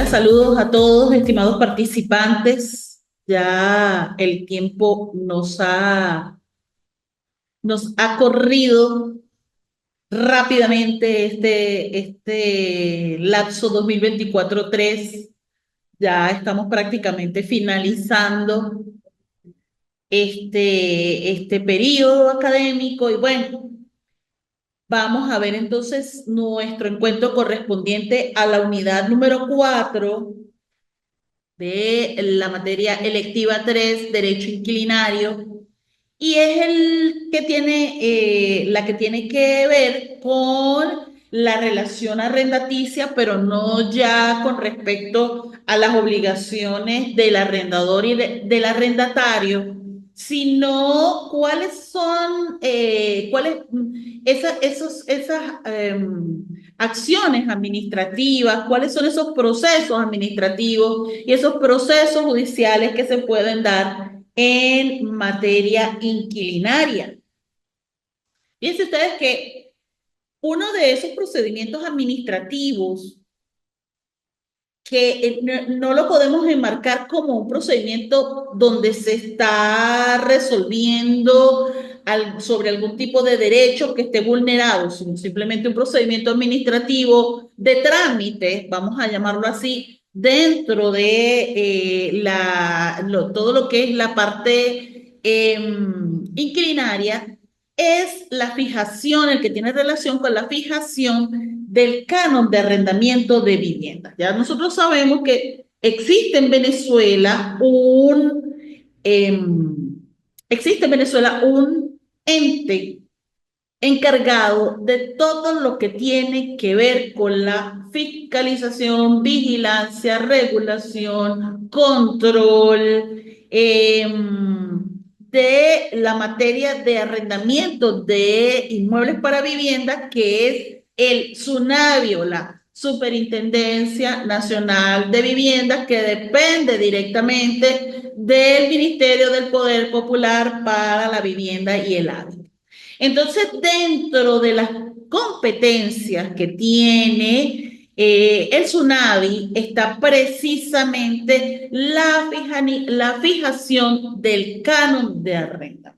Hola, saludos a todos, estimados participantes. Ya el tiempo nos ha corrido rápidamente este lapso 2024-3. Ya estamos prácticamente finalizando este periodo académico y bueno, vamos a ver entonces nuestro encuentro correspondiente a la unidad número 4 de la materia electiva 3 Derecho Inquilinario, y es la que tiene que ver con la relación arrendaticia, pero no ya con respecto a las obligaciones del arrendador y del arrendatario, sino cuáles son, esas acciones administrativas, cuáles son esos procesos administrativos y esos procesos judiciales que se pueden dar en materia inquilinaria. Fíjense ustedes que uno de esos procedimientos administrativos que no lo podemos enmarcar como un procedimiento donde se está resolviendo sobre algún tipo de derecho que esté vulnerado, sino simplemente un procedimiento administrativo de trámite, vamos a llamarlo así, dentro de todo lo que es la parte inquilinaria, es la fijación, el que tiene relación con la fijación del canon de arrendamiento de viviendas. Ya nosotros sabemos que eh, existe en Venezuela un ente encargado de todo lo que tiene que ver con la fiscalización, vigilancia, regulación, control de la materia de arrendamiento de inmuebles para vivienda, que es el SUNAVI, o la Superintendencia Nacional de Viviendas, que depende directamente del Ministerio del Poder Popular para la Vivienda y el Hábitat. Entonces, dentro de las competencias que tiene el SUNAVI está precisamente la fijación del canon de arrendamiento.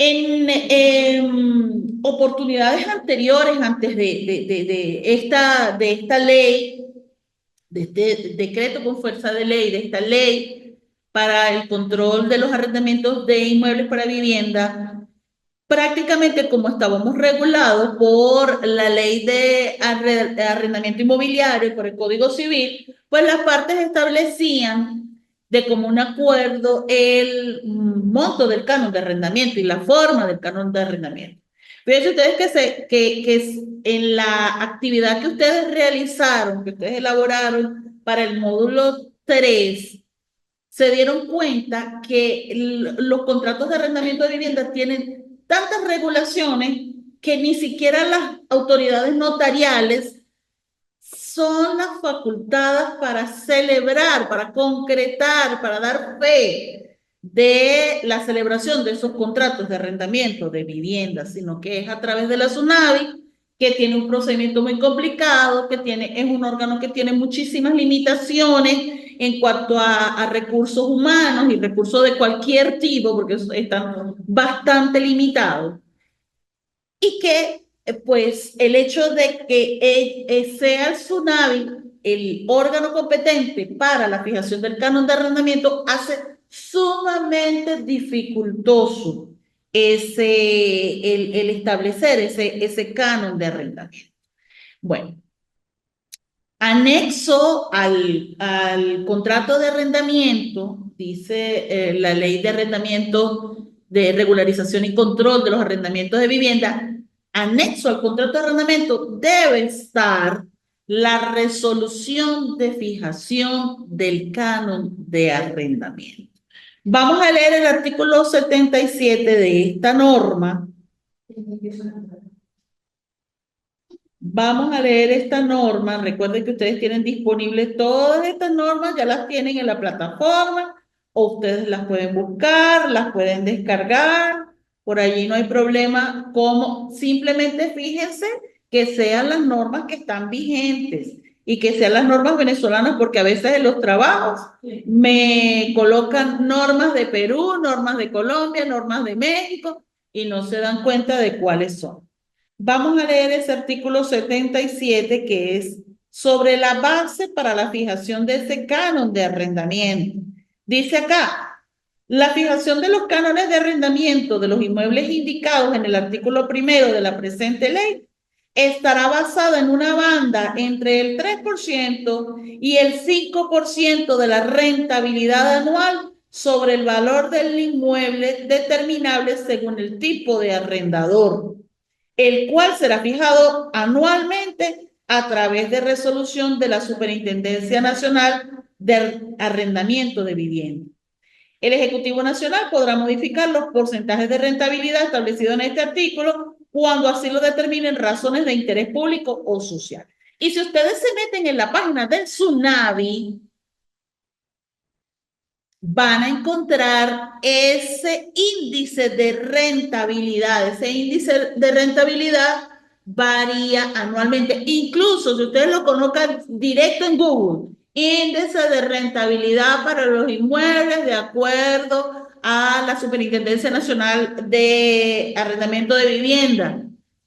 En oportunidades anteriores, antes de esta ley, de este decreto con fuerza de ley, de esta ley para el control de los arrendamientos de inmuebles para vivienda, prácticamente como estábamos regulados por la ley de arrendamiento inmobiliario y por el Código Civil, pues las partes establecían de común acuerdo el monto del canon de arrendamiento y la forma del canon de arrendamiento. Fíjense ustedes que en la actividad que ustedes realizaron, que ustedes elaboraron para el módulo 3, se dieron cuenta que los contratos de arrendamiento de vivienda tienen tantas regulaciones que ni siquiera las autoridades notariales son las facultadas para celebrar, para concretar, para dar fe de la celebración de esos contratos de arrendamiento de vivienda, sino que es a través de la SUNAVI, que tiene un procedimiento muy complicado, es un órgano que tiene muchísimas limitaciones en cuanto a recursos humanos y recursos de cualquier tipo, porque están bastante limitados. Y que, pues, el hecho de que sea el SUNAVI el órgano competente para la fijación del canon de arrendamiento hace sumamente dificultoso el establecer ese canon de arrendamiento. Bueno, anexo al contrato de arrendamiento, dice la ley de arrendamiento, de regularización y control de los arrendamientos de vivienda, anexo al contrato de arrendamiento debe estar la resolución de fijación del canon de arrendamiento. Vamos a leer el artículo 77 de esta norma. Vamos a leer esta norma. Recuerden que ustedes tienen disponibles todas estas normas, ya las tienen en la plataforma, o ustedes las pueden buscar, las pueden descargar. Por allí no hay problema. Como simplemente fíjense que sean las normas que están vigentes. y que sean las normas venezolanas, porque a veces en los trabajos me colocan normas de Perú, normas de Colombia, normas de México y no se dan cuenta de cuáles son. Vamos a leer ese artículo 77 que es sobre la base para la fijación de ese canon de arrendamiento. Dice acá, la fijación de los cánones de arrendamiento de los inmuebles indicados en el artículo primero de la presente ley estará basada en una banda entre el 3% y el 5% de la rentabilidad anual sobre el valor del inmueble determinable según el tipo de arrendador, el cual será fijado anualmente a través de resolución de la Superintendencia Nacional de Arrendamiento de Vivienda. El Ejecutivo Nacional podrá modificar los porcentajes de rentabilidad establecidos en este artículo cuando así lo determinen razones de interés público o social. Y si ustedes se meten en la página del SUNAVI, van a encontrar ese índice de rentabilidad. Ese índice de rentabilidad varía anualmente. Incluso si ustedes lo colocan directo en Google, índice de rentabilidad para los inmuebles de acuerdo a la Superintendencia Nacional de Arrendamiento de Vivienda,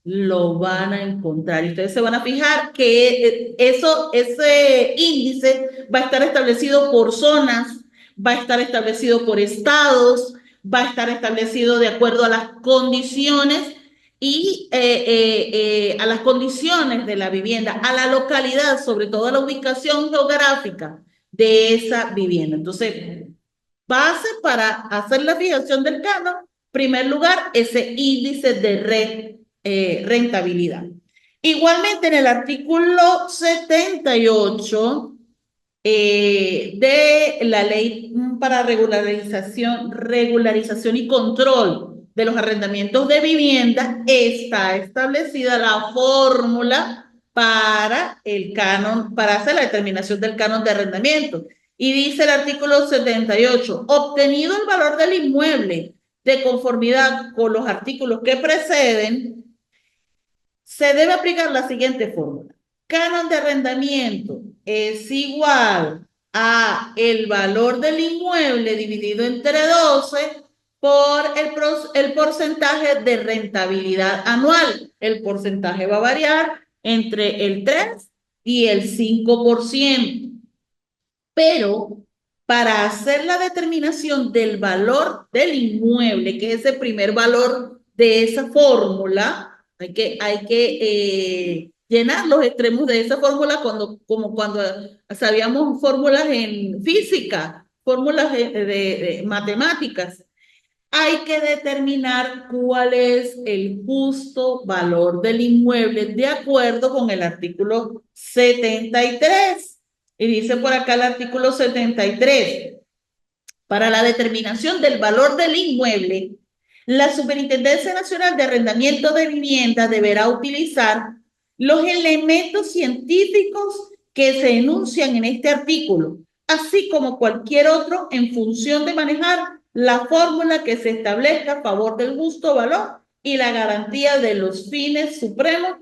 lo van a encontrar. Y ustedes se van a fijar que ese índice va a estar establecido por zonas, va a estar establecido por estados, va a estar establecido de acuerdo a las condiciones y a las condiciones de la vivienda, a la localidad, sobre todo a la ubicación geográfica de esa vivienda. Entonces, base para hacer la fijación del canon, en primer lugar, ese índice de rentabilidad. Igualmente, en el artículo 78 de la ley para regularización y control de los arrendamientos de vivienda, está establecida la fórmula para el canon, para hacer la determinación del canon de arrendamiento. Y dice el artículo 78, obtenido el valor del inmueble de conformidad con los artículos que preceden, se debe aplicar la siguiente fórmula. Canon de arrendamiento es igual a el valor del inmueble dividido entre 12 por el porcentaje de rentabilidad anual. El porcentaje va a variar entre el 3 y el 5%. Pero para hacer la determinación del valor del inmueble, que es ese primer valor de esa fórmula, hay que llenar los extremos de esa fórmula como cuando sabíamos fórmulas en física, fórmulas de matemáticas. Hay que determinar cuál es el justo valor del inmueble de acuerdo con el artículo 73. Y dice por acá el artículo 73. Para la determinación del valor del inmueble, la Superintendencia Nacional de Arrendamiento de Vivienda deberá utilizar los elementos científicos que se enuncian en este artículo, así como cualquier otro en función de manejar la fórmula que se establezca a favor del justo valor y la garantía de los fines supremos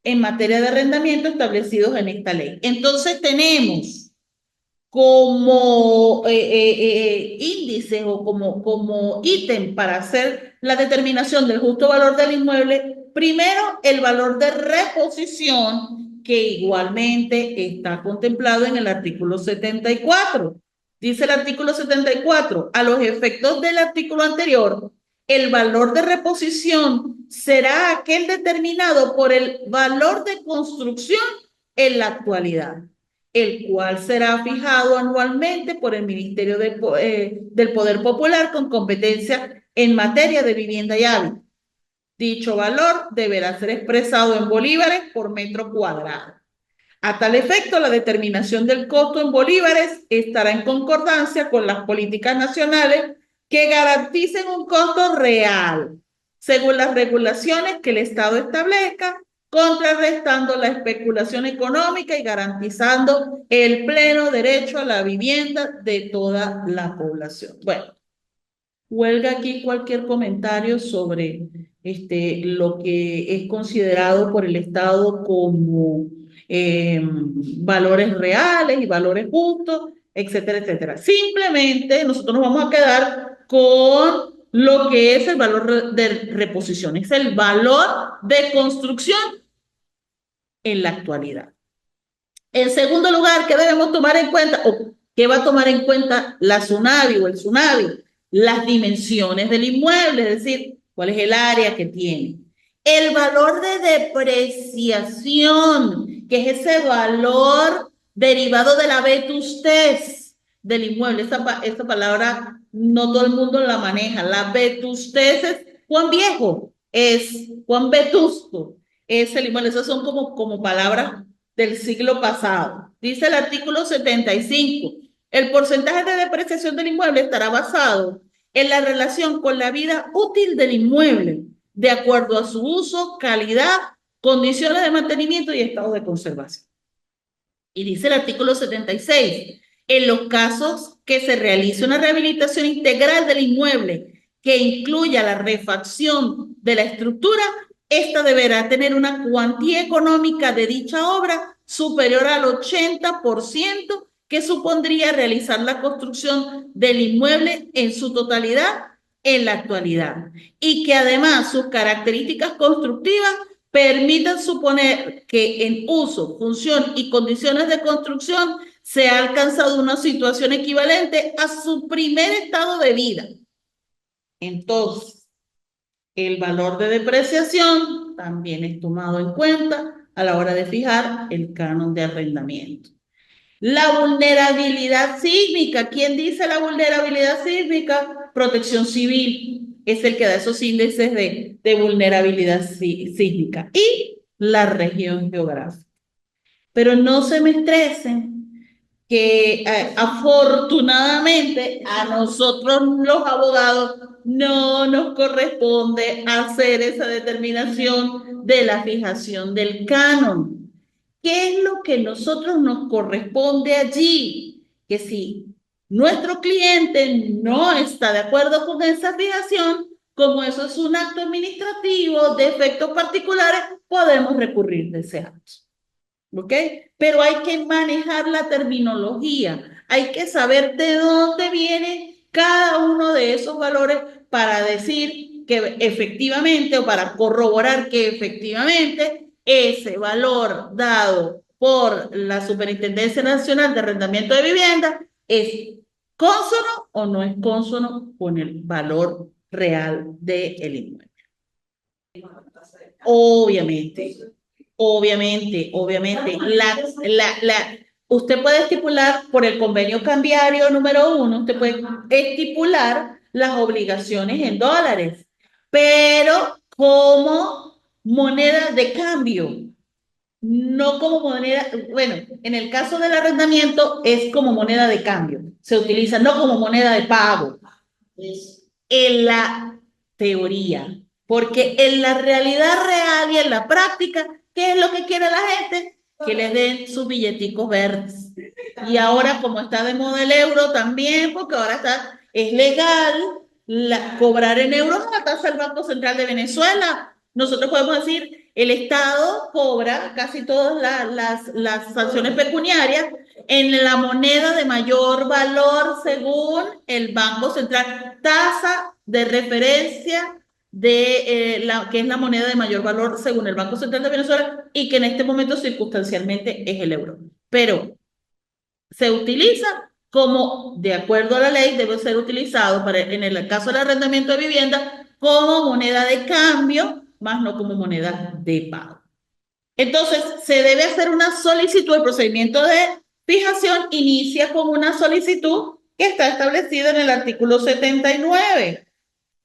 en materia de arrendamiento establecidos en esta ley. Entonces tenemos como índices o como ítem para hacer la determinación del justo valor del inmueble, primero el valor de reposición, que igualmente está contemplado en el artículo 74. Dice el artículo 74, a los efectos del artículo anterior, el valor de reposición será aquel determinado por el valor de construcción en la actualidad, el cual será fijado anualmente por el Ministerio del Poder Popular con competencia en materia de vivienda y hábitat. Dicho valor deberá ser expresado en bolívares por metro cuadrado. A tal efecto, la determinación del costo en bolívares estará en concordancia con las políticas nacionales que garanticen un costo real, según las regulaciones que el Estado establezca, contrarrestando la especulación económica y garantizando el pleno derecho a la vivienda de toda la población. Bueno, huelga aquí cualquier comentario sobre lo que es considerado por el Estado como valores reales y valores justos, etcétera, etcétera. Simplemente nosotros nos vamos a quedar con lo que es el valor de reposición, es el valor de construcción en la actualidad. En segundo lugar, ¿qué debemos tomar en cuenta? ¿O qué va a tomar en cuenta la SUNAVI o el SUNAVI? Las dimensiones del inmueble, es decir, cuál es el área que tiene. El valor de depreciación, que es ese valor derivado de la vetustez del inmueble. Esta palabra no todo el mundo la maneja. La vetustez es cuán viejo es, cuán vetusto es el inmueble. Esas son como palabras del siglo pasado. Dice el artículo 75, el porcentaje de depreciación del inmueble estará basado en la relación con la vida útil del inmueble, de acuerdo a su uso, calidad, condiciones de mantenimiento y estado de conservación. Y dice el artículo 76, en los casos que se realice una rehabilitación integral del inmueble que incluya la refacción de la estructura, esta deberá tener una cuantía económica de dicha obra superior al 80% que supondría realizar la construcción del inmueble en su totalidad en la actualidad y que además sus características constructivas permitan suponer que en uso, función y condiciones de construcción se ha alcanzado una situación equivalente a su primer estado de vida. Entonces, el valor de depreciación también es tomado en cuenta a la hora de fijar el canon de arrendamiento. La vulnerabilidad sísmica. ¿Quién dice la vulnerabilidad sísmica? Protección Civil es el que da esos índices de vulnerabilidad sísmica. Y la región geográfica. Pero no se me estresen que afortunadamente a nosotros los abogados no nos corresponde hacer esa determinación de la fijación del canon. ¿Qué es lo que a nosotros nos corresponde allí? Que si nuestro cliente no está de acuerdo con esa fijación, como eso es un acto administrativo de efectos particulares, podemos recurrir de ese acto. ¿Ok? Pero hay que manejar la terminología, hay que saber de dónde viene cada uno de esos valores para decir que efectivamente o para corroborar que efectivamente ese valor dado por la Superintendencia Nacional de Arrendamiento de Vivienda es cónsono o no es cónsono con el valor real del inmueble. Obviamente. Obviamente, usted puede estipular por el convenio cambiario número 1, usted puede estipular las obligaciones en dólares, pero como moneda de cambio, no como moneda, bueno, en el caso del arrendamiento es como moneda de cambio, se utiliza no como moneda de pago, en la teoría, porque en la realidad real y en la práctica, ¿qué es lo que quiere la gente? Que les den sus billeticos verdes. Y ahora, como está de moda el euro también, porque ahora es legal cobrar en euros a la tasa del Banco Central de Venezuela. Nosotros podemos decir, el Estado cobra casi todas las sanciones pecuniarias en la moneda de mayor valor según el Banco Central, tasa de referencia de que es la moneda de mayor valor según el Banco Central de Venezuela y que en este momento circunstancialmente es el euro. Pero se utiliza como, de acuerdo a la ley, debe ser utilizado en el caso del arrendamiento de vivienda como moneda de cambio, más no como moneda de pago. Entonces, se debe hacer una solicitud. El procedimiento de fijación inicia con una solicitud que está establecida en el artículo 79.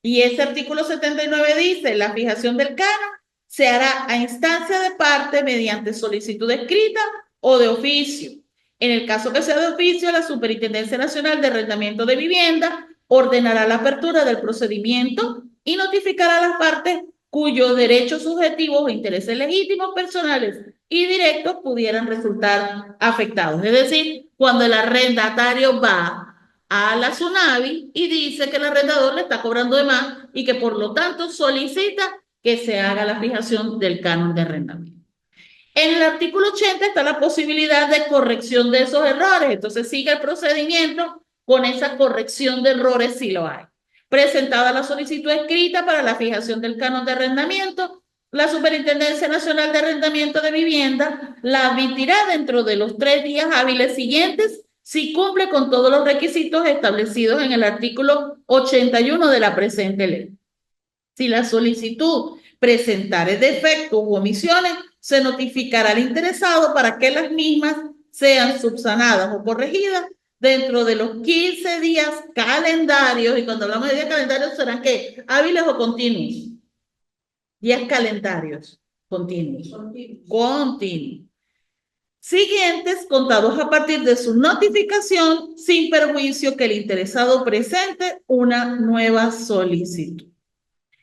Y ese artículo 79 dice, la fijación del canon se hará a instancia de parte mediante solicitud escrita o de oficio. En el caso que sea de oficio, la Superintendencia Nacional de Arrendamiento de Vivienda ordenará la apertura del procedimiento y notificará a las partes cuyos derechos subjetivos o intereses legítimos, personales y directos pudieran resultar afectados. Es decir, cuando el arrendatario va a la SUNAVI y dice que el arrendador le está cobrando de más y que por lo tanto solicita que se haga la fijación del canon de arrendamiento. En el artículo 80 está la posibilidad de corrección de esos errores. Entonces sigue el procedimiento con esa corrección de errores si lo hay. Presentada la solicitud escrita para la fijación del canon de arrendamiento, la Superintendencia Nacional de Arrendamiento de Vivienda la admitirá dentro de los 3 días hábiles siguientes si cumple con todos los requisitos establecidos en el artículo 81 de la presente ley. Si la solicitud presentare defectos u omisiones, se notificará al interesado para que las mismas sean subsanadas o corregidas dentro de los 15 días calendarios. Y cuando hablamos de días calendarios, ¿serán qué? ¿Hábiles o continuos? Días calendarios. Continuos. Continuos. Siguientes, contados a partir de su notificación, sin perjuicio que el interesado presente una nueva solicitud.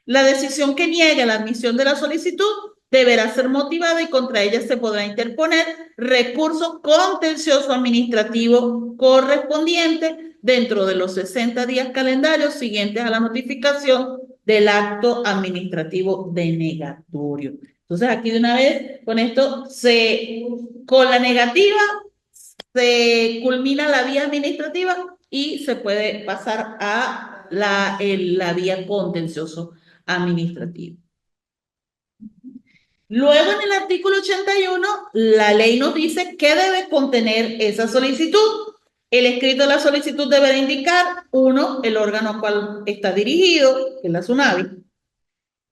La decisión que niegue la admisión de la solicitud deberá ser motivada y contra ella se podrá interponer recurso contencioso administrativo correspondiente dentro de los 60 días calendarios siguientes a la notificación del acto administrativo denegatorio. Entonces, aquí de una vez, con esto, con la negativa, se culmina la vía administrativa y se puede pasar a la vía contencioso administrativo. Luego, en el artículo 81, la ley nos dice qué debe contener esa solicitud. El escrito de la solicitud debe indicar, 1, el órgano al cual está dirigido, que es la SUNAVI.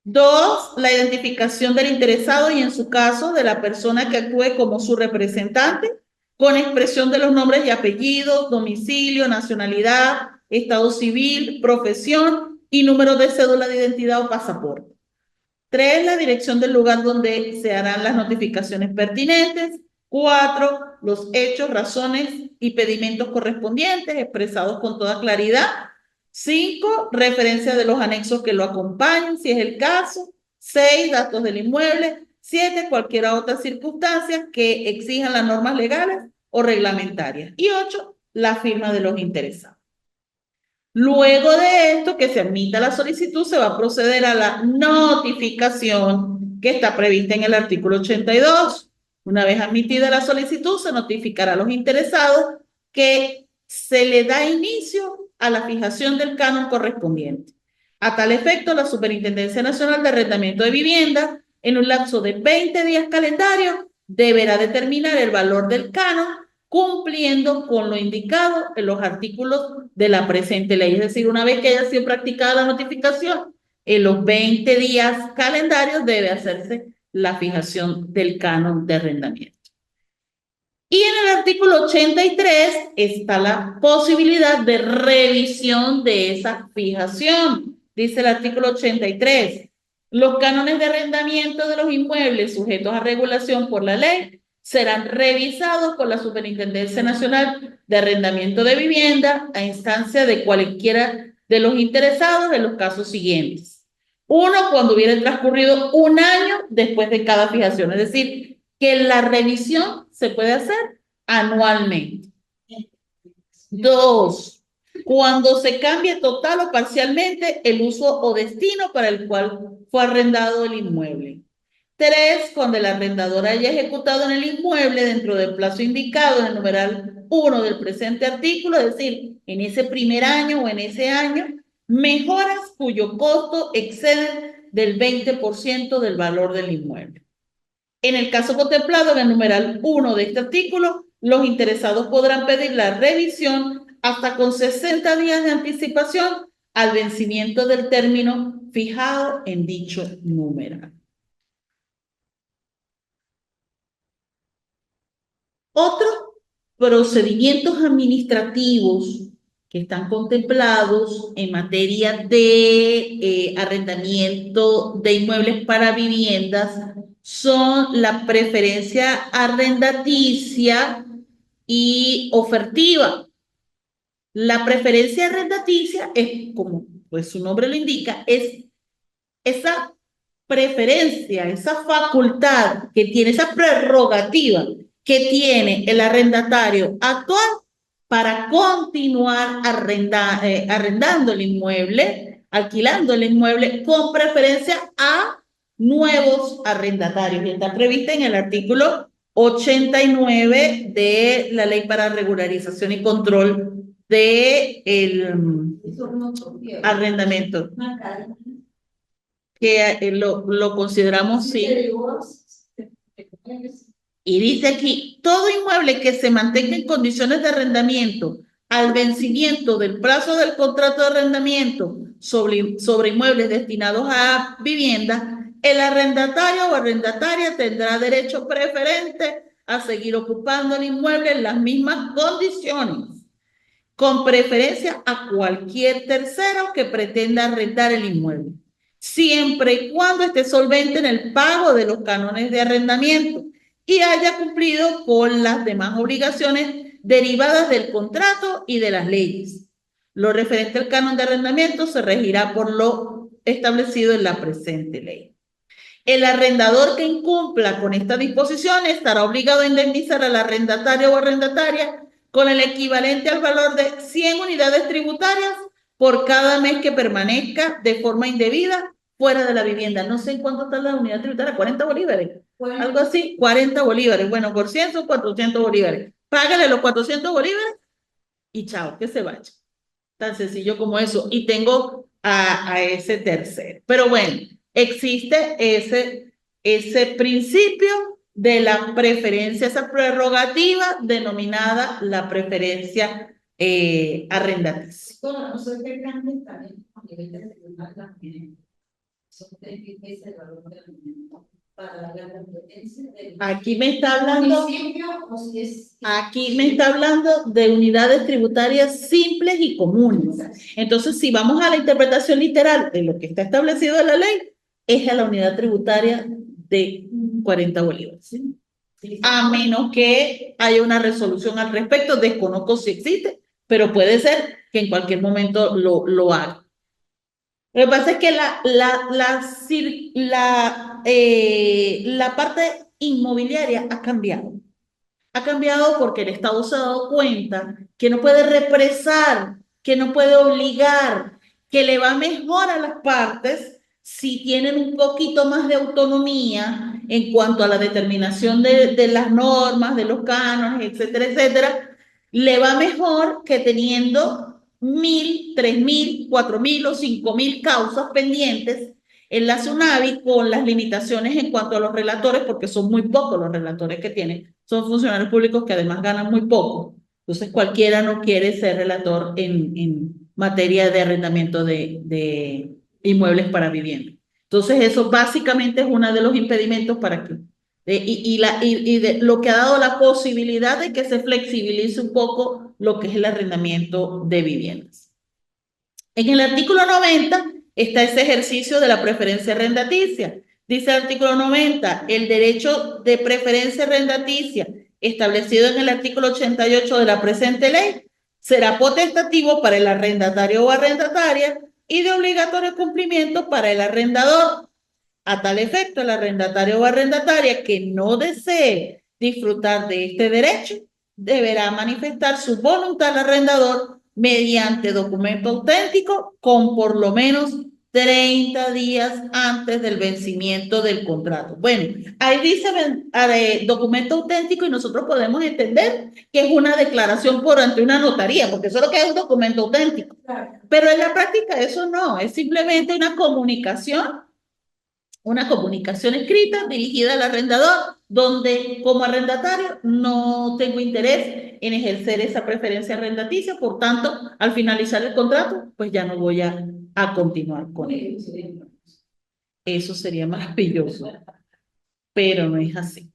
2, la identificación del interesado y, en su caso, de la persona que actúe como su representante, con expresión de los nombres y apellidos, domicilio, nacionalidad, estado civil, profesión y número de cédula de identidad o pasaporte. 3, la dirección del lugar donde se harán las notificaciones pertinentes. 4, los hechos, razones y pedimentos correspondientes expresados con toda claridad. 5, referencia de los anexos que lo acompañen, si es el caso. 6, datos del inmueble. 7, cualquier otra circunstancia que exijan las normas legales o reglamentarias. Y 8, la firma de los interesados. Luego de esto, que se admita la solicitud, se va a proceder a la notificación que está prevista en el artículo 82. Una vez admitida la solicitud, se notificará a los interesados que se le da inicio a la fijación del canon correspondiente. A tal efecto, la Superintendencia Nacional de Arrendamiento de Vivienda, en un lapso de 20 días calendarios, deberá determinar el valor del canon cumpliendo con lo indicado en los artículos de la presente ley. Es decir, una vez que haya sido practicada la notificación, en los 20 días calendarios debe hacerse la fijación del canon de arrendamiento. Y en el artículo 83 está la posibilidad de revisión de esa fijación. Dice el artículo 83, los cánones de arrendamiento de los inmuebles sujetos a regulación por la ley serán revisados por la Superintendencia Nacional de Arrendamiento de Vivienda a instancia de cualquiera de los interesados en los casos siguientes. 1, cuando hubiera transcurrido un año después de cada fijación, es decir, que la revisión se puede hacer anualmente. 2, cuando se cambie total o parcialmente el uso o destino para el cual fue arrendado el inmueble. 3, cuando el arrendador haya ejecutado en el inmueble dentro del plazo indicado en el numeral 1 del presente artículo, es decir, en ese primer año o en ese año, mejoras cuyo costo exceden del 20% del valor del inmueble. En el caso contemplado en el numeral 1 de este artículo, los interesados podrán pedir la revisión hasta con 60 días de anticipación al vencimiento del término fijado en dicho numeral. Otros procedimientos administrativos que están contemplados en materia de arrendamiento de inmuebles para viviendas son la preferencia arrendaticia y ofertiva. La preferencia arrendaticia es, como pues su nombre lo indica, es esa preferencia, esa facultad que tiene, esa prerrogativa que tiene el arrendatario actual para continuar arrendando el inmueble, alquilando el inmueble con preferencia a nuevos arrendatarios y está prevista en el artículo 89 de la Ley para Regularización y Control de el arrendamiento, que lo consideramos sí. Y dice aquí, todo inmueble que se mantenga en condiciones de arrendamiento al vencimiento del plazo del contrato de arrendamiento sobre inmuebles destinados a vivienda, el arrendatario o arrendataria tendrá derecho preferente a seguir ocupando el inmueble en las mismas condiciones, con preferencia a cualquier tercero que pretenda arrendar el inmueble, siempre y cuando esté solvente en el pago de los cánones de arrendamiento y haya cumplido con las demás obligaciones derivadas del contrato y de las leyes. Lo referente al canon de arrendamiento se regirá por lo establecido en la presente ley. El arrendador que incumpla con esta disposición estará obligado a indemnizar al arrendatario o arrendataria con el equivalente al valor de 100 unidades tributarias por cada mes que permanezca de forma indebida fuera de la vivienda. No sé en cuánto está la unidad tributaria, 40 bolívares. Bueno, algo así, 40 bolívares. Bueno, por 100 son 400 bolívares. Págale los 400 bolívares y chao, que se vaya. Tan sencillo como eso. Y tengo a ese tercero. Pero bueno, existe ese principio de la preferencia, esa prerrogativa denominada la preferencia arrendaticia. Aquí me está hablando de unidades tributarias simples y comunes. Entonces, si vamos a la interpretación literal de lo que está establecido en la ley, es a la unidad tributaria de 40 bolívares. ¿Sí? A menos que haya una resolución al respecto, desconozco si existe, pero puede ser que en cualquier momento lo haga. Lo que pasa es que la parte inmobiliaria ha cambiado. Ha cambiado porque el Estado se ha dado cuenta que no puede represar, que no puede obligar, que le va mejor a las partes si tienen un poquito más de autonomía en cuanto a la determinación de las normas, de los cánones, etcétera, etcétera. Le va mejor que teniendo 1.000, 3.000, 4.000 o 5.000 causas pendientes en la SUNAVI con las limitaciones en cuanto a los relatores, porque son muy pocos los relatores que tienen. Son funcionarios públicos que además ganan muy poco. Entonces cualquiera no quiere ser relator en materia de arrendamiento de inmuebles para vivienda. Entonces eso básicamente es uno de los impedimentos para que lo que ha dado la posibilidad de que se flexibilice un poco lo que es el arrendamiento de viviendas. En el artículo 90 está ese ejercicio de la preferencia arrendaticia. Dice el artículo 90, el derecho de preferencia arrendaticia establecido en el artículo 88 de la presente ley será potestativo para el arrendatario o arrendataria y de obligatorio cumplimiento para el arrendador. A tal efecto, el arrendatario o arrendataria que no desee disfrutar de este derecho deberá manifestar su voluntad al arrendador mediante documento auténtico con por lo menos 30 días antes del vencimiento del contrato. Bueno, ahí dice documento auténtico y nosotros podemos entender que es una declaración por ante una notaría, porque eso es lo que es un documento auténtico. Pero en la práctica eso no, es simplemente una comunicación escrita dirigida al arrendador, donde como arrendatario no tengo interés en ejercer esa preferencia arrendaticia, por tanto, al finalizar el contrato, pues ya no voy a continuar con él. Eso sería maravilloso, pero no es así.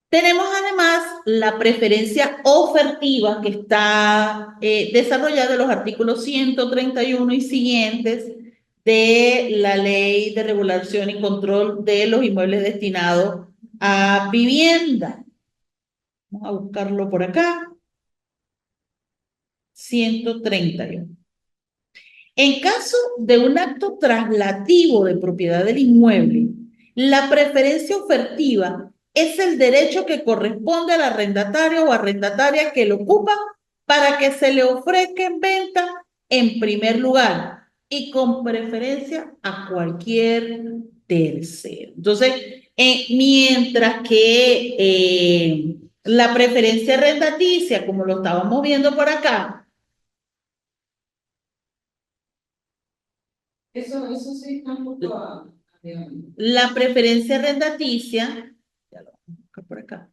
Tenemos además la preferencia ofertiva que está desarrollada en los artículos 131 y siguientes de la Ley de Regulación y Control de los Inmuebles Destinados a Vivienda. Vamos a buscarlo por acá. 131. En caso de un acto traslativo de propiedad del inmueble, la preferencia ofertiva es el derecho que corresponde al arrendatario o arrendataria que lo ocupa para que se le ofrezca en venta en primer lugar, y con preferencia a cualquier tercero. Entonces, mientras que la preferencia rentaticia, como lo estábamos viendo por acá, Eso sí está un poco la preferencia rentaticia, ya lo vamos a buscar por acá.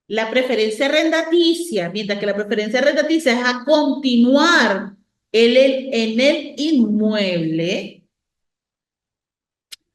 La preferencia arrendaticia, mientras que la preferencia arrendaticia es a continuar en el inmueble,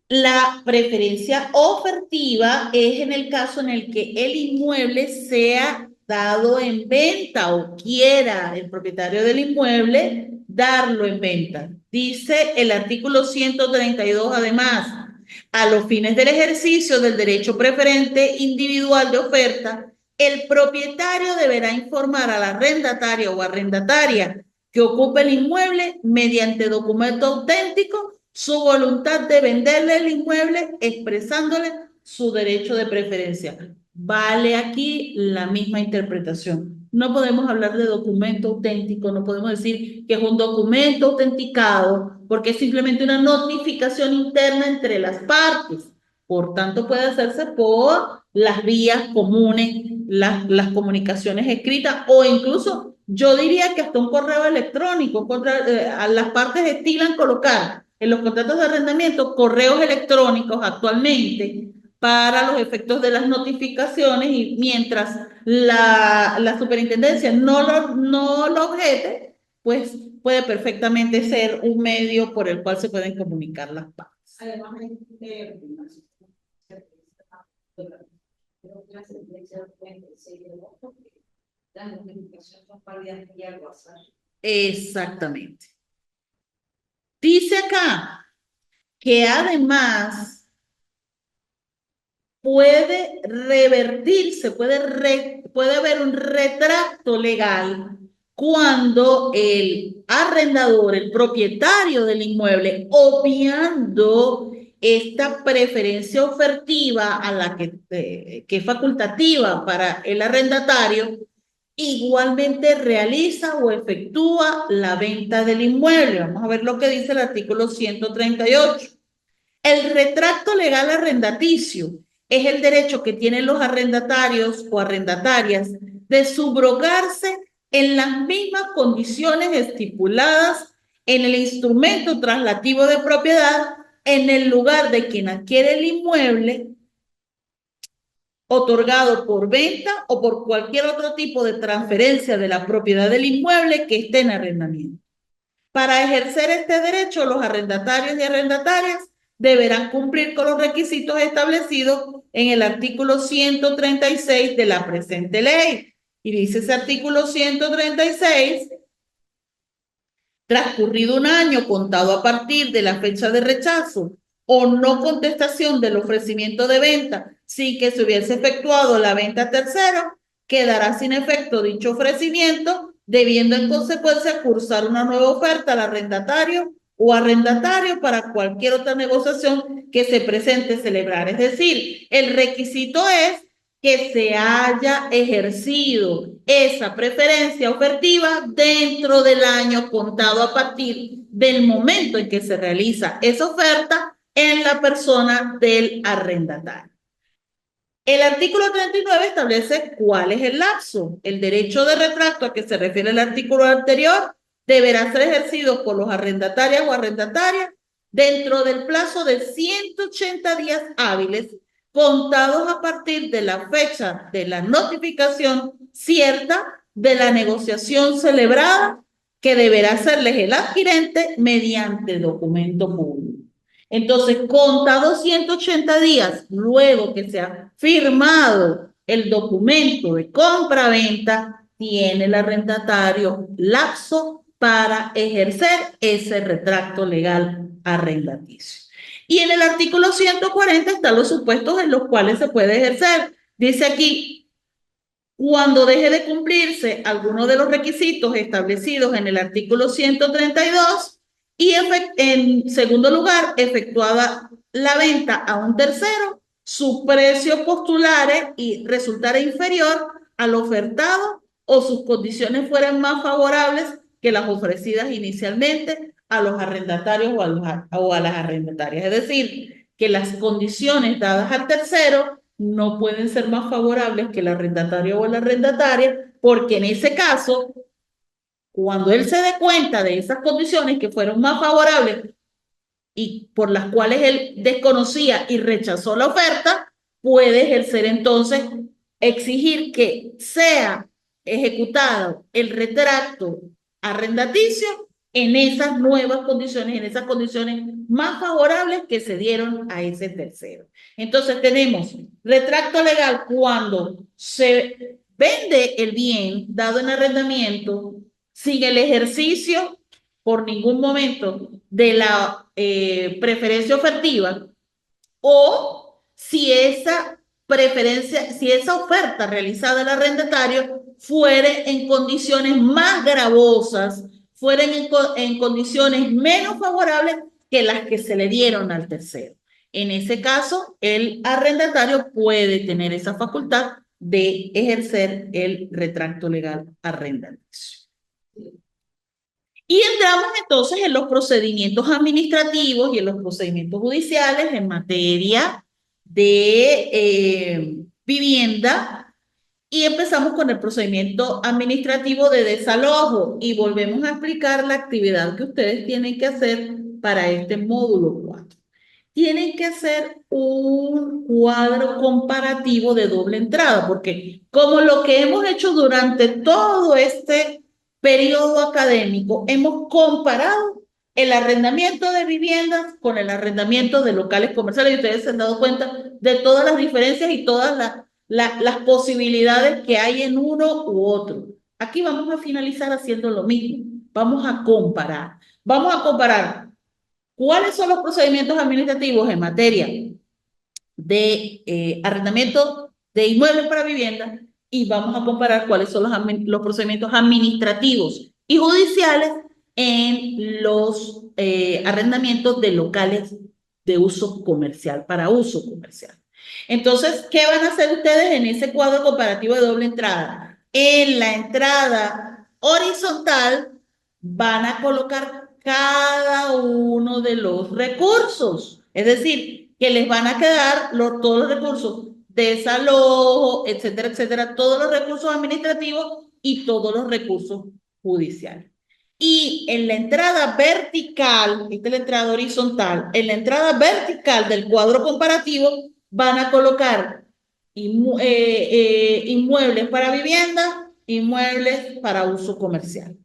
la preferencia ofertiva es en el caso en el que el inmueble sea dado en venta o quiera el propietario del inmueble darlo en venta. Dice el artículo 132 además, a los fines del ejercicio del derecho preferente individual de oferta, el propietario deberá informar al arrendatario o arrendataria que ocupe el inmueble mediante documento auténtico su voluntad de venderle el inmueble expresándole su derecho de preferencia. Vale aquí la misma interpretación. No podemos hablar de documento auténtico, no podemos decir que es un documento autenticado porque es simplemente una notificación interna entre las partes. Por tanto, puede hacerse por las vías comunes, las comunicaciones escritas o incluso yo diría que hasta un correo electrónico. A las partes estilan colocar en los contratos de arrendamiento correos electrónicos actualmente para los efectos de las notificaciones y mientras la superintendencia no lo objete, pues puede perfectamente ser un medio por el cual se pueden comunicar las partes. Además, las sentencias pueden seguir porque las notificaciones son válidas vía WhatsApp. Exactamente. Dice acá que además puede revertirse, puede haber un retracto legal cuando el arrendador, el propietario del inmueble, obviando esta preferencia ofertiva a la que es facultativa para el arrendatario, igualmente realiza o efectúa la venta del inmueble. Vamos a ver lo que dice el artículo 138. El retracto legal arrendaticio es el derecho que tienen los arrendatarios o arrendatarias de subrogarse en las mismas condiciones estipuladas en el instrumento traslativo de propiedad en el lugar de quien adquiere el inmueble otorgado por venta o por cualquier otro tipo de transferencia de la propiedad del inmueble que esté en arrendamiento. Para ejercer este derecho, los arrendatarios y arrendatarias deberán cumplir con los requisitos establecidos en el artículo 136 de la presente ley. Y dice ese artículo 136, transcurrido un año contado a partir de la fecha de rechazo o no contestación del ofrecimiento de venta sin que se hubiese efectuado la venta a tercero, quedará sin efecto dicho ofrecimiento, debiendo en consecuencia cursar una nueva oferta al arrendatario o arrendatario para cualquier otra negociación que se presente celebrar. Es decir, el requisito es que se haya ejercido esa preferencia ofertiva dentro del año contado a partir del momento en que se realiza esa oferta en la persona del arrendatario. El artículo 39 establece cuál es el lapso. El derecho de retracto a que se refiere el artículo anterior deberá ser ejercido por los arrendatarios o arrendatarias dentro del plazo de 180 días hábiles contados a partir de la fecha de la notificación cierta de la negociación celebrada que deberá hacerles el adquirente mediante documento público. Entonces, contados 180 días luego que se ha firmado el documento de compra-venta, tiene el arrendatario lapso para ejercer ese retracto legal arrendaticio. Y en el artículo 140 están los supuestos en los cuales se puede ejercer. Dice aquí, Cuando deje de cumplirse alguno de los requisitos establecidos en el artículo 132 y en segundo lugar, efectuada la venta a un tercero, su precio postulare y resultara inferior al ofertado o sus condiciones fueran más favorables que las ofrecidas inicialmente a los arrendatarios o a las arrendatarias. Es decir, que las condiciones dadas al tercero no pueden ser más favorables que el arrendatario o la arrendataria, porque en ese caso, cuando él se dé cuenta de esas condiciones que fueron más favorables y por las cuales él desconocía y rechazó la oferta, puede ejercer entonces, exigir que sea ejecutado el retracto arrendaticio en esas nuevas condiciones, en esas condiciones más favorables que se dieron a ese tercero. Entonces tenemos retracto legal cuando se vende el bien dado en arrendamiento sin el ejercicio por ningún momento de la preferencia ofertiva, o si esa preferencia, si esa oferta realizada al arrendatario fuere en condiciones más gravosas, fueren en condiciones menos favorables que las que se le dieron al tercero. En ese caso, el arrendatario puede tener esa facultad de ejercer el retracto legal arrendaticio. Y entramos entonces en los procedimientos administrativos y en los procedimientos judiciales en materia de vivienda, y empezamos con el procedimiento administrativo de desalojo y volvemos a explicar la actividad que ustedes tienen que hacer para este módulo 4. Tienen que hacer un cuadro comparativo de doble entrada, porque como lo que hemos hecho durante todo este periodo académico, hemos comparado el arrendamiento de viviendas con el arrendamiento de locales comerciales y ustedes se han dado cuenta de todas las diferencias y todas las posibilidades que hay en uno u otro. Aquí vamos a finalizar haciendo lo mismo. Vamos a comparar. Vamos a comparar cuáles son los procedimientos administrativos en materia de arrendamiento de inmuebles para vivienda y vamos a comparar cuáles son los procedimientos administrativos y judiciales en los arrendamientos de locales de uso comercial, para uso comercial. Entonces, ¿qué van a hacer ustedes en ese cuadro comparativo de doble entrada? En la entrada horizontal van a colocar cada uno de los recursos, es decir, que les van a quedar todos los recursos, desalojo, etcétera, etcétera, todos los recursos administrativos y todos los recursos judiciales. Y en la entrada vertical, esta es la entrada horizontal, en la entrada vertical del cuadro comparativo van a colocar inmuebles para vivienda, inmuebles para uso comercial.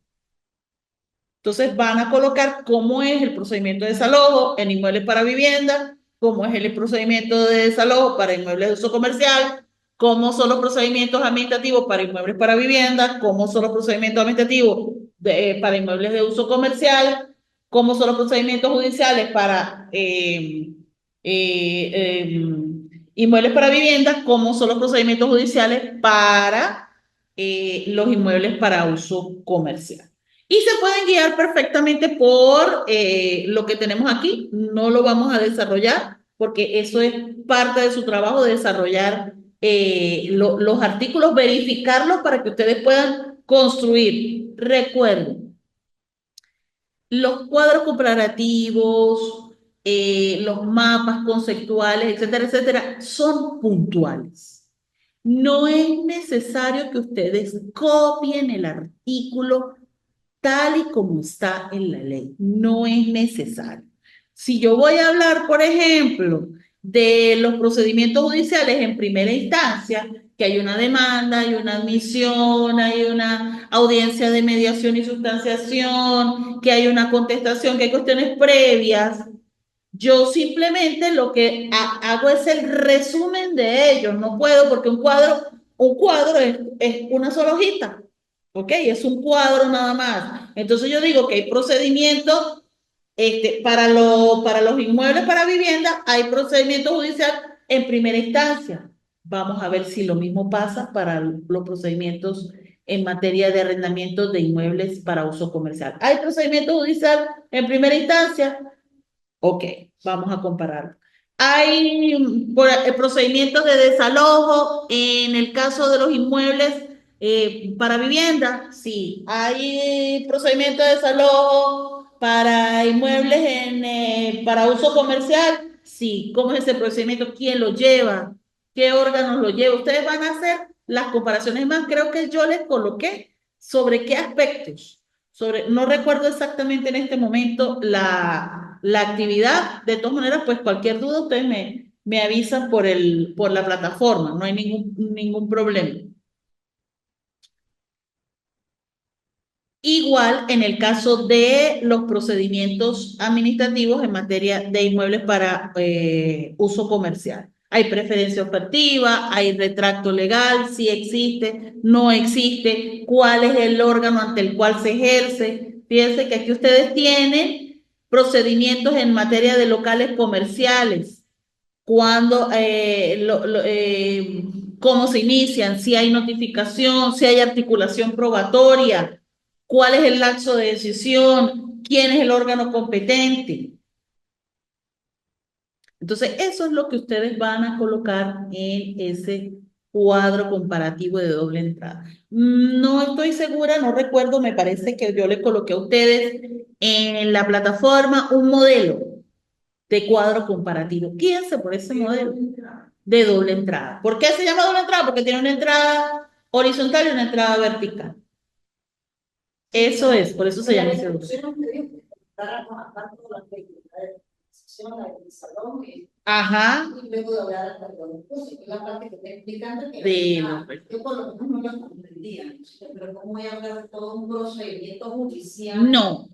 Entonces van a colocar cómo es el procedimiento de desalojo en inmuebles para vivienda, cómo es el procedimiento de desalojo para inmuebles de uso comercial, cómo son los procedimientos administrativos para inmuebles para vivienda, cómo son los procedimientos administrativos para inmuebles de uso comercial, cómo son los procedimientos judiciales para inmuebles para vivienda, cómo son los procedimientos judiciales para los inmuebles para uso comercial. Y se pueden guiar perfectamente por lo que tenemos aquí. No lo vamos a desarrollar porque eso es parte de su trabajo, de desarrollar los artículos, verificarlos para que ustedes puedan construir. Recuerden, los cuadros comparativos, los mapas conceptuales, etcétera, etcétera, son puntuales. No es necesario que ustedes copien el artículo tal y como está en la ley. No es necesario. Si yo voy a hablar, por ejemplo, de los procedimientos judiciales en primera instancia, que hay una demanda, hay una admisión, hay una audiencia de mediación y sustanciación, que hay una contestación, que hay cuestiones previas, yo simplemente lo que hago es el resumen de ellos. No puedo porque un cuadro es una sola hojita. ¿Ok? Es un cuadro nada más. Entonces yo digo que hay procedimientos para los inmuebles para vivienda, hay procedimiento judicial en primera instancia. Vamos a ver si lo mismo pasa para los procedimientos en materia de arrendamiento de inmuebles para uso comercial. ¿Hay procedimiento judicial en primera instancia? Ok, vamos a comparar. Hay procedimientos de desalojo en el caso de los inmuebles para vivienda. Sí, hay procedimientos de desalojo para inmuebles para uso comercial. Sí, ¿cómo es ese procedimiento? ¿Quién lo lleva? ¿Qué órganos lo lleva? Ustedes van a hacer las comparaciones más. Creo que yo les coloqué sobre qué aspectos no recuerdo exactamente en este momento la actividad. De todas maneras, pues cualquier duda ustedes me avisan por la plataforma, no hay ningún problema. Igual en el caso de los procedimientos administrativos en materia de inmuebles para uso comercial. Hay preferencia operativa, hay retracto legal, si existe, no existe, cuál es el órgano ante el cual se ejerce. Fíjense que aquí ustedes tienen procedimientos en materia de locales comerciales, cuando, cómo se inician, si hay notificación, si hay articulación probatoria, cuál es el lapso de decisión, quién es el órgano competente. Entonces, eso es lo que ustedes van a colocar en ese cuadro comparativo de doble entrada. No estoy segura, no recuerdo, me parece que yo le coloqué a ustedes en la plataforma un modelo de cuadro comparativo. Guíense por ese modelo de doble entrada. ¿Por qué se llama doble entrada? Porque tiene una entrada horizontal y una entrada vertical. Eso es, por eso se llama ese doble. Ajá. Y luego de hablar hasta con que es la parte que está explicando que yo por lo menos no lo comprendía, pero ¿cómo voy a hablar de todo un procedimiento judicial? No.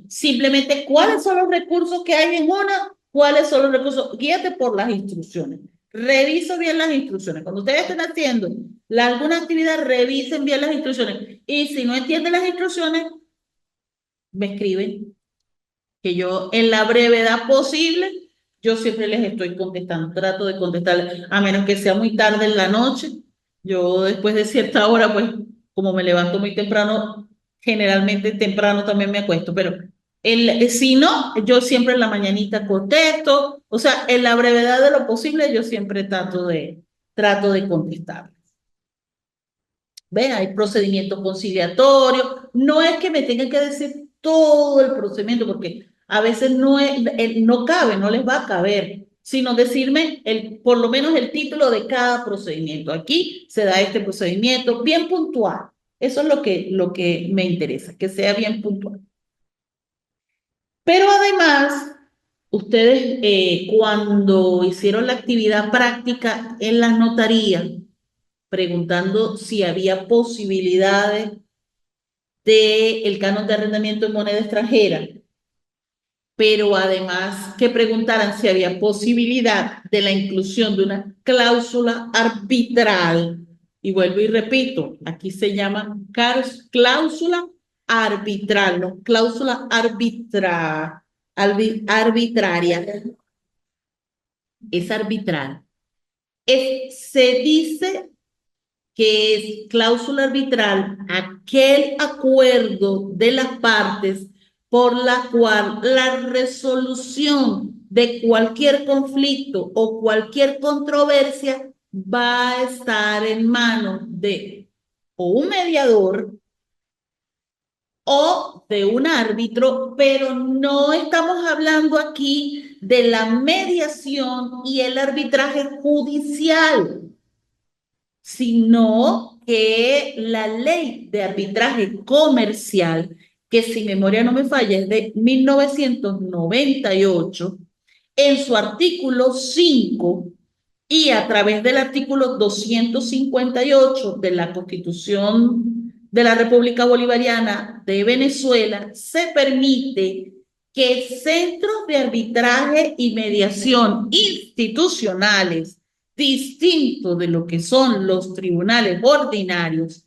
Simplemente, ¿cuáles son los recursos que hay en una? ¿Cuáles son los recursos? Guíate por las instrucciones. Revisa bien las instrucciones. Cuando ustedes estén haciendo alguna actividad, revisen bien las instrucciones. Y si no entienden las instrucciones, me escriben que yo en la brevedad posible, yo siempre les estoy contestando, trato de contestarles, a menos que sea muy tarde en la noche. Yo después de cierta hora, pues como me levanto muy temprano, generalmente temprano también me acuesto, pero si no, yo siempre en la mañanita contesto, o sea, en la brevedad de lo posible, yo siempre trato de contestar. ¿Ven? Hay procedimiento conciliatorio. No es que me tengan que decir todo el procedimiento, porque a veces no cabe, no les va a caber, sino decirme por lo menos el título de cada procedimiento. Aquí se da este procedimiento bien puntual. Eso es lo que me interesa, que sea bien puntual. Pero además, ustedes cuando hicieron la actividad práctica en las notarías, preguntando si había posibilidades del canon de arrendamiento en moneda extranjera, pero además que preguntaran si había posibilidad de la inclusión de una cláusula arbitral. Y vuelvo y repito, aquí se llama cláusula arbitral, no cláusula arbitraria. Es arbitral. Se dice que es cláusula arbitral aquel acuerdo de las partes por la cual la resolución de cualquier conflicto o cualquier controversia va a estar en manos de o un mediador o de un árbitro, pero no estamos hablando aquí de la mediación y el arbitraje judicial, sino que la ley de arbitraje comercial, que si memoria no me falla es de 1998, en su artículo 5 y a través del artículo 258 de la Constitución de la República Bolivariana de Venezuela, se permite que centros de arbitraje y mediación institucionales distintos de lo que son los tribunales ordinarios,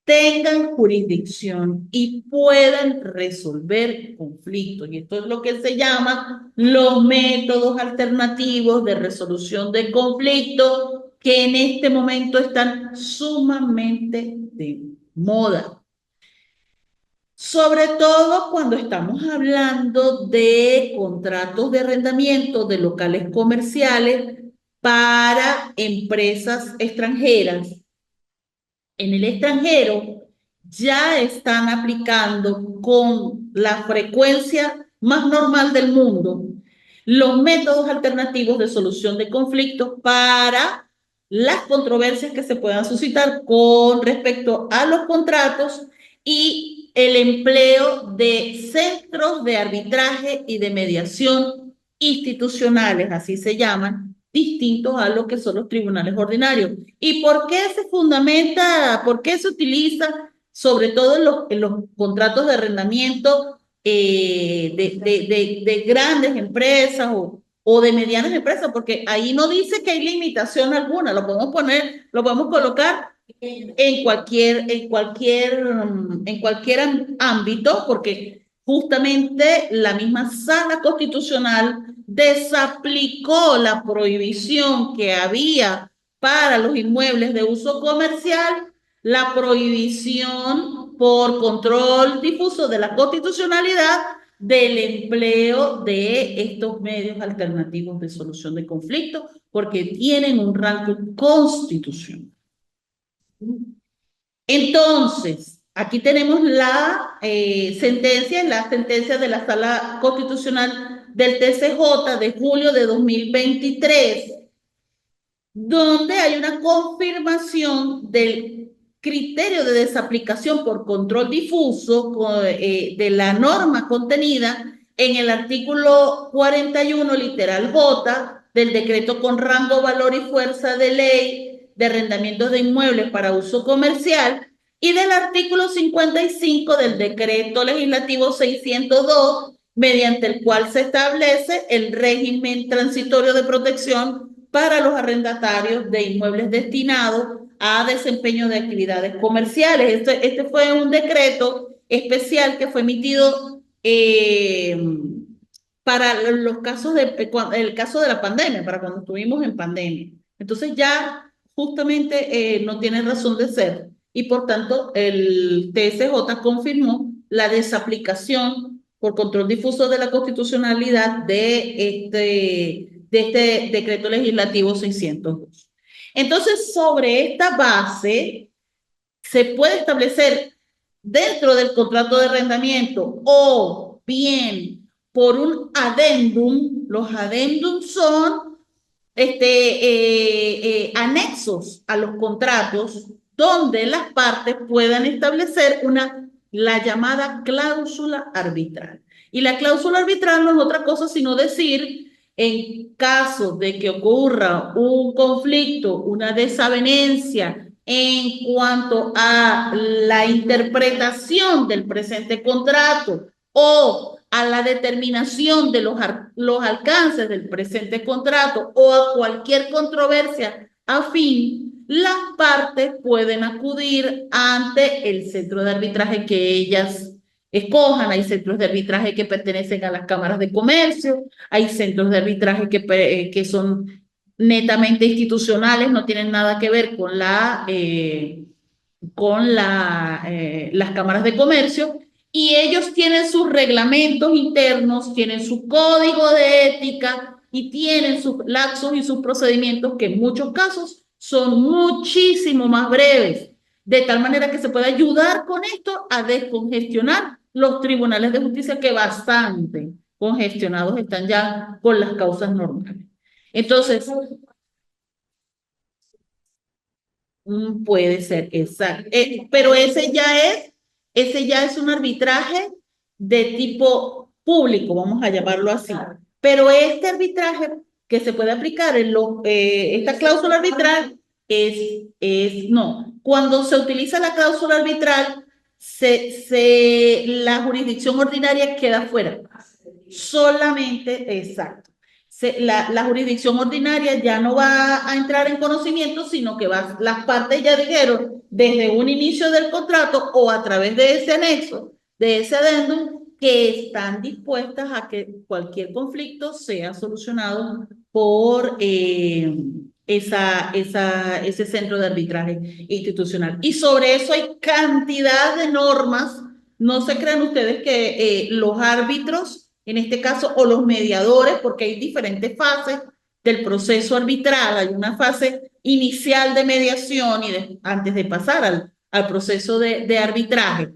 tengan jurisdicción y puedan resolver conflictos. Y esto es lo que se llama los métodos alternativos de resolución de conflictos que en este momento están sumamente de moda. Sobre todo cuando estamos hablando de contratos de arrendamiento de locales comerciales para empresas extranjeras. En el extranjero ya están aplicando con la frecuencia más normal del mundo los métodos alternativos de solución de conflictos para las controversias que se puedan suscitar con respecto a los contratos y el empleo de centros de arbitraje y de mediación institucionales, así se llaman, distintos a lo que son los tribunales ordinarios. ¿Y por qué se fundamenta, por qué se utiliza, sobre todo en los contratos de arrendamiento de grandes empresas o de medianas empresas? Porque ahí no dice que hay limitación alguna, lo podemos poner, lo podemos colocar en cualquier ámbito, porque justamente la misma sala constitucional desaplicó la prohibición que había para los inmuebles de uso comercial, la prohibición por control difuso de la constitucionalidad del empleo de estos medios alternativos de solución de conflictos, porque tienen un rango constitucional. Entonces, aquí tenemos la sentencia de la Sala Constitucional del TCJ de julio de 2023, donde hay una confirmación del criterio de desaplicación por control difuso de la norma contenida en el artículo 41, literal J, del decreto con rango, valor y fuerza de ley de arrendamientos de inmuebles para uso comercial y del artículo 55 del decreto legislativo 602, mediante el cual se establece el régimen transitorio de protección para los arrendatarios de inmuebles destinados a desempeño de actividades comerciales. Este fue un decreto especial que fue emitido para los casos el caso de la pandemia, para cuando estuvimos en pandemia. Entonces ya justamente no tiene razón de ser y por tanto el TSJ confirmó la desaplicación por control difuso de la constitucionalidad de este decreto legislativo 602. Entonces, sobre esta base, se puede establecer dentro del contrato de arrendamiento o bien por un adendum. Los adendum son anexos a los contratos donde las partes puedan establecer la llamada cláusula arbitral. Y la cláusula arbitral no es otra cosa sino decir, en caso de que ocurra un conflicto, una desavenencia en cuanto a la interpretación del presente contrato o a la determinación de los alcances del presente contrato o a cualquier controversia afín, las partes pueden acudir ante el centro de arbitraje que ellas escojan. Hay centros de arbitraje que pertenecen a las cámaras de comercio, hay centros de arbitraje que son netamente institucionales, no tienen nada que ver con las cámaras de comercio, y ellos tienen sus reglamentos internos, tienen su código de ética y tienen sus lapsos y sus procedimientos que en muchos casos son muchísimo más breves, de tal manera que se puede ayudar con esto a descongestionar los tribunales de justicia que bastante congestionados están ya con las causas normales. Entonces, puede ser, exacto. Pero ese ya es un arbitraje de tipo público, vamos a llamarlo así. Pero este arbitraje que se puede aplicar esta cláusula arbitral no. Cuando se utiliza la cláusula arbitral, la jurisdicción ordinaria queda fuera. Solamente, exacto. La jurisdicción ordinaria ya no va a entrar en conocimiento, sino que las partes ya dijeron desde un inicio del contrato o a través de ese anexo, de ese adendum, que están dispuestas a que cualquier conflicto sea solucionado por ese centro de arbitraje institucional. Y sobre eso hay cantidad de normas. No se crean ustedes que los árbitros, en este caso, o los mediadores, porque hay diferentes fases del proceso arbitral. Hay una fase inicial de mediación y antes de pasar al proceso de arbitraje.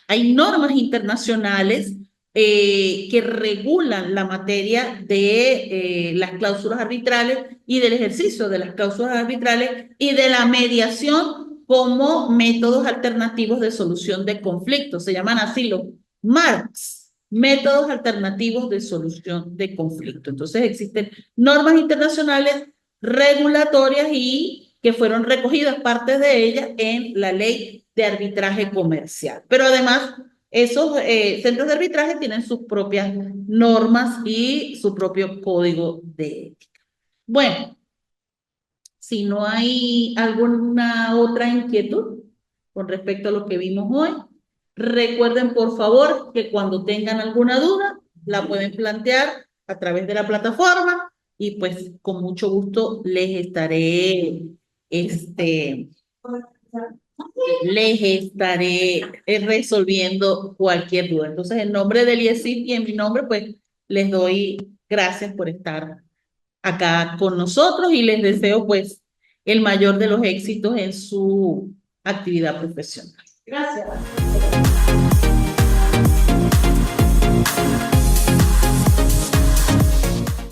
Hay normas internacionales que regulan la materia de las cláusulas arbitrales y del ejercicio de las cláusulas arbitrales y de la mediación como métodos alternativos de solución de conflictos. Se llaman así los MARCs, métodos alternativos de solución de conflicto. Entonces existen normas internacionales regulatorias y que fueron recogidas partes de ellas en la ley de arbitraje comercial. Pero además, esos centros de arbitraje tienen sus propias normas y su propio código de ética. Bueno, si no hay alguna otra inquietud con respecto a lo que vimos hoy, recuerden por favor que cuando tengan alguna duda, la pueden plantear a través de la plataforma y pues con mucho gusto les estaré resolviendo cualquier duda. Entonces, en nombre del IESIP y en mi nombre, pues les doy gracias por estar acá con nosotros y les deseo pues el mayor de los éxitos en su actividad profesional. Gracias.